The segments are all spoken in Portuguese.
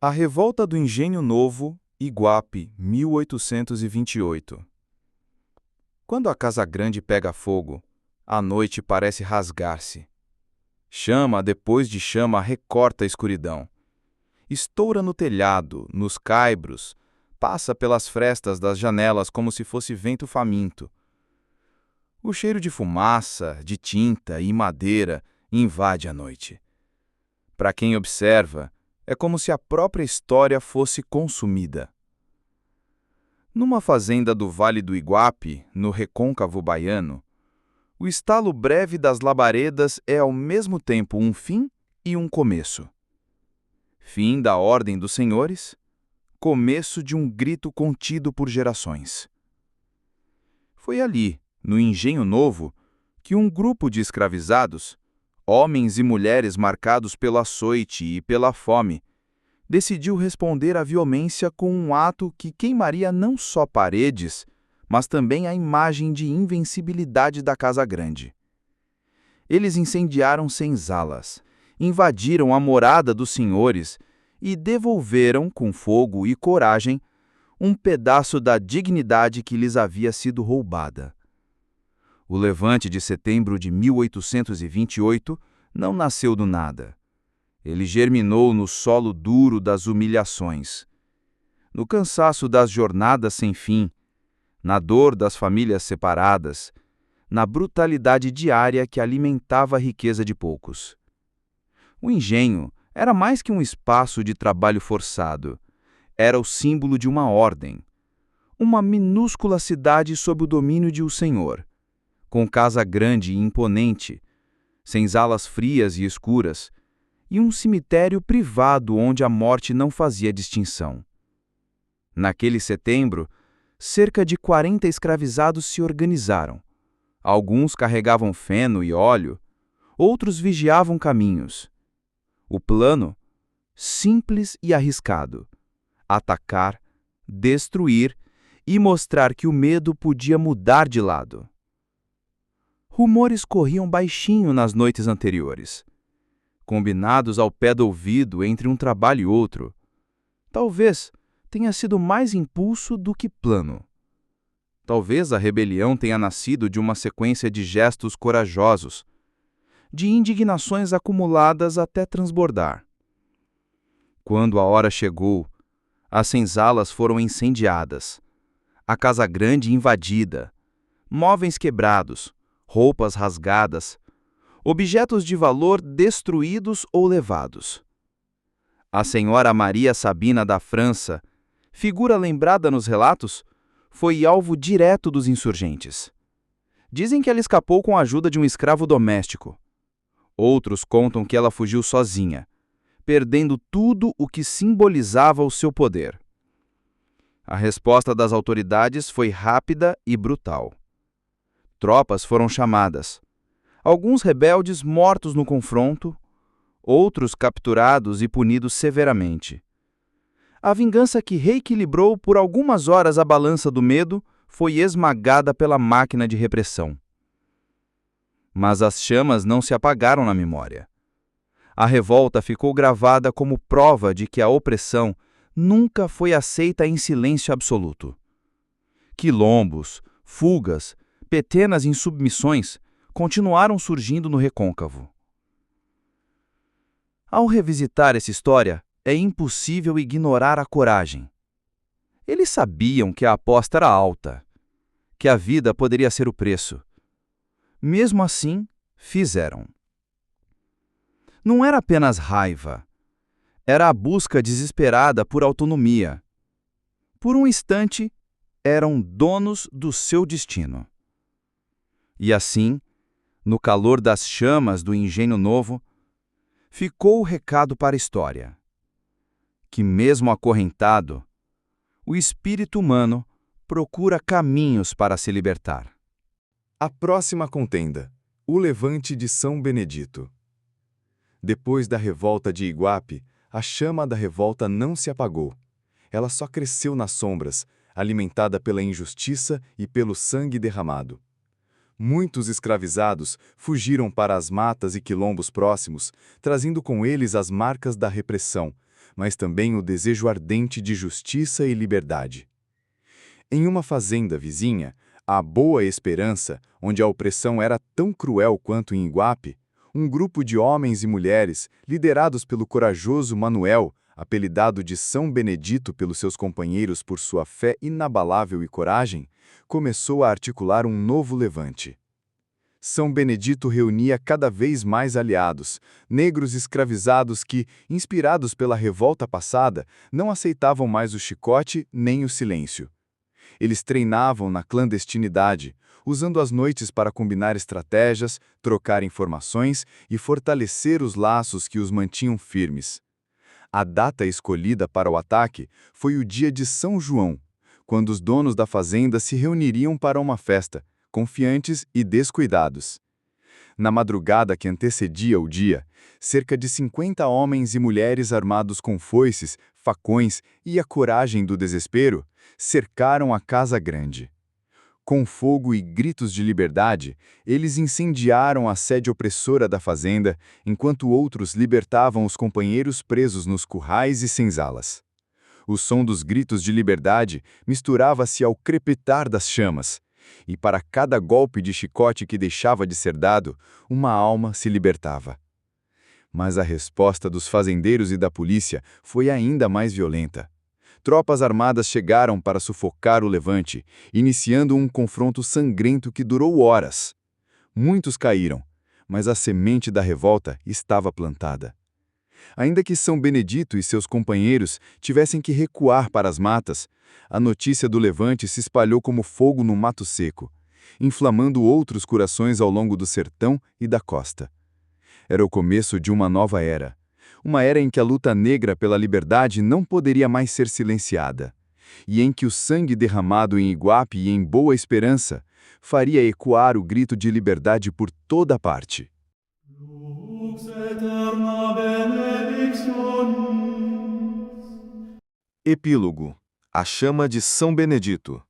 A Revolta do Engenho Novo, Iguape, 1828. Quando a Casa Grande pega fogo, a noite parece rasgar-se. Chama depois de chama recorta a escuridão. Estoura no telhado, nos caibros, passa pelas frestas das janelas como se fosse vento faminto. O cheiro de fumaça, de tinta e madeira invade a noite. Para quem observa, é como se a própria história fosse consumida. Numa fazenda do Vale do Iguape, no recôncavo baiano, o estalo breve das labaredas é ao mesmo tempo um fim e um começo. Fim da ordem dos senhores, começo de um grito contido por gerações. Foi ali, no Engenho Novo, que um grupo de escravizados, homens e mulheres marcados pelo açoite e pela fome, decidiu responder à violência com um ato que queimaria não só paredes, mas também a imagem de invencibilidade da Casa Grande. Eles incendiaram senzalas, invadiram a morada dos senhores e devolveram, com fogo e coragem, um pedaço da dignidade que lhes havia sido roubada. O levante de setembro de 1828 não nasceu do nada. Ele germinou no solo duro das humilhações, no cansaço das jornadas sem fim, na dor das famílias separadas, na brutalidade diária que alimentava a riqueza de poucos. O engenho era mais que um espaço de trabalho forçado, era o símbolo de uma ordem, uma minúscula cidade sob o domínio de um senhor, com casa grande e imponente, senzalas frias e escuras, e um cemitério privado onde a morte não fazia distinção. Naquele setembro, cerca de 40 escravizados se organizaram. Alguns carregavam feno e óleo, outros vigiavam caminhos. O plano, simples e arriscado: atacar, destruir e mostrar que o medo podia mudar de lado. Rumores corriam baixinho nas noites anteriores, combinados ao pé do ouvido entre um trabalho e outro. Talvez tenha sido mais impulso do que plano. Talvez a rebelião tenha nascido de uma sequência de gestos corajosos, de indignações acumuladas até transbordar. Quando a hora chegou, as senzalas foram incendiadas, a Casa Grande invadida, móveis quebrados, roupas rasgadas, objetos de valor destruídos ou levados. A senhora Maria Sabina da França, figura lembrada nos relatos, foi alvo direto dos insurgentes. Dizem que ela escapou com a ajuda de um escravo doméstico. Outros contam que ela fugiu sozinha, perdendo tudo o que simbolizava o seu poder. A resposta das autoridades foi rápida e brutal. Tropas foram chamadas. Alguns rebeldes mortos no confronto, outros capturados e punidos severamente. A vingança que reequilibrou por algumas horas a balança do medo foi esmagada pela máquina de repressão. Mas as chamas não se apagaram na memória. A revolta ficou gravada como prova de que a opressão nunca foi aceita em silêncio absoluto. Quilombos, fugas, pequenas insubmissões continuaram surgindo no recôncavo. Ao revisitar essa história, é impossível ignorar a coragem. Eles sabiam que a aposta era alta, que a vida poderia ser o preço. Mesmo assim, fizeram. Não era apenas raiva, era a busca desesperada por autonomia. Por um instante, eram donos do seu destino. E assim, no calor das chamas do Engenho Novo, ficou o recado para a história: que mesmo acorrentado, o espírito humano procura caminhos para se libertar. A próxima contenda, o Levante de São Benedito. Depois da revolta de Iguape, a chama da revolta não se apagou. Ela só cresceu nas sombras, alimentada pela injustiça e pelo sangue derramado. Muitos escravizados fugiram para as matas e quilombos próximos, trazendo com eles as marcas da repressão, mas também o desejo ardente de justiça e liberdade. Em uma fazenda vizinha, a Boa Esperança, onde a opressão era tão cruel quanto em Iguape, um grupo de homens e mulheres, liderados pelo corajoso Manuel, apelidado de São Benedito pelos seus companheiros por sua fé inabalável e coragem, começou a articular um novo levante. São Benedito reunia cada vez mais aliados, negros escravizados que, inspirados pela revolta passada, não aceitavam mais o chicote nem o silêncio. Eles treinavam na clandestinidade, usando as noites para combinar estratégias, trocar informações e fortalecer os laços que os mantinham firmes. A data escolhida para o ataque foi o dia de São João, quando os donos da fazenda se reuniriam para uma festa, confiantes e descuidados. Na madrugada que antecedia o dia, cerca de 50 homens e mulheres armados com foices, facões e a coragem do desespero, cercaram a casa grande. Com fogo e gritos de liberdade, eles incendiaram a sede opressora da fazenda, enquanto outros libertavam os companheiros presos nos currais e senzalas. O som dos gritos de liberdade misturava-se ao crepitar das chamas, e para cada golpe de chicote que deixava de ser dado, uma alma se libertava. Mas a resposta dos fazendeiros e da polícia foi ainda mais violenta. Tropas armadas chegaram para sufocar o levante, iniciando um confronto sangrento que durou horas. Muitos caíram, mas a semente da revolta estava plantada. Ainda que São Benedito e seus companheiros tivessem que recuar para as matas, a notícia do levante se espalhou como fogo no mato seco, inflamando outros corações ao longo do sertão e da costa. Era o começo de uma nova era. Uma era em que a luta negra pela liberdade não poderia mais ser silenciada, e em que o sangue derramado em Iguape e em Boa Esperança faria ecoar o grito de liberdade por toda parte. Lux aeterna benedictionis. Epílogo. A chama de São Benedito.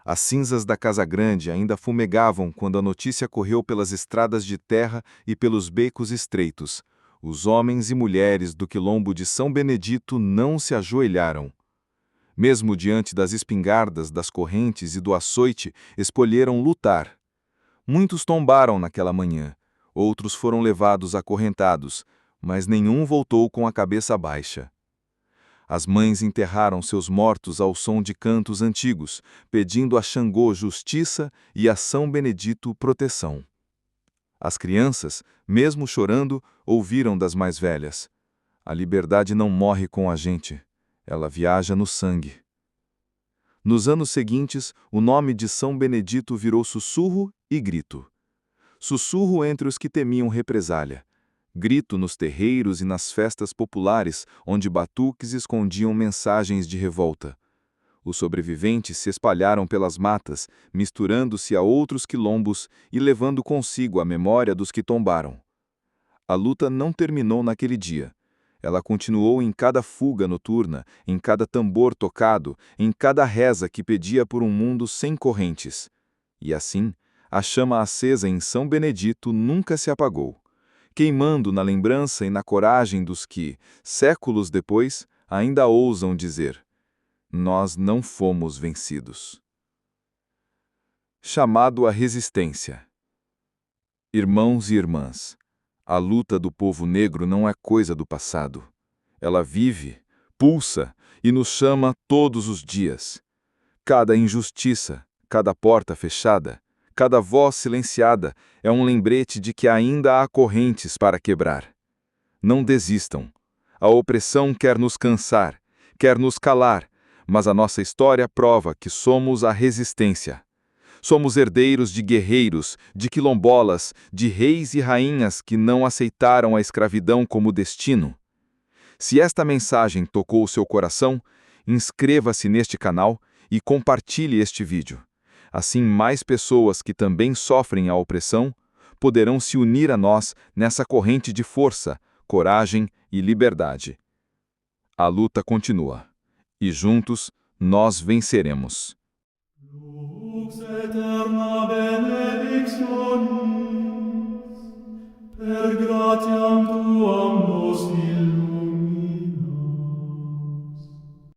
As cinzas da Casa Grande ainda fumegavam quando a notícia correu pelas estradas de terra e pelos becos estreitos. Os homens e mulheres do quilombo de São Benedito não se ajoelharam. Mesmo diante das espingardas, das correntes e do açoite, escolheram lutar. Muitos tombaram naquela manhã, outros foram levados acorrentados, mas nenhum voltou com a cabeça baixa. As mães enterraram seus mortos ao som de cantos antigos, pedindo a Xangô justiça e a São Benedito proteção. As crianças, mesmo chorando, ouviram das mais velhas: a liberdade não morre com a gente, ela viaja no sangue. Nos anos seguintes, o nome de São Benedito virou sussurro e grito. Sussurro entre os que temiam represália. Grito nos terreiros e nas festas populares, onde batuques escondiam mensagens de revolta. Os sobreviventes se espalharam pelas matas, misturando-se a outros quilombos e levando consigo a memória dos que tombaram. A luta não terminou naquele dia. Ela continuou em cada fuga noturna, em cada tambor tocado, em cada reza que pedia por um mundo sem correntes. E assim, a chama acesa em São Benedito nunca se apagou, queimando na lembrança e na coragem dos que, séculos depois, ainda ousam dizer: nós não fomos vencidos. Chamado à resistência. Irmãos e irmãs, a luta do povo negro não é coisa do passado. Ela vive, pulsa e nos chama todos os dias. Cada injustiça, cada porta fechada, cada voz silenciada é um lembrete de que ainda há correntes para quebrar. Não desistam. A opressão quer nos cansar, quer nos calar, mas a nossa história prova que somos a resistência. Somos herdeiros de guerreiros, de quilombolas, de reis e rainhas que não aceitaram a escravidão como destino. Se esta mensagem tocou o seu coração, inscreva-se neste canal e compartilhe este vídeo. Assim, mais pessoas que também sofrem a opressão poderão se unir a nós nessa corrente de força, coragem e liberdade. A luta continua. E juntos, nós venceremos. Lux aeterna benedictionis, per gratiam tuam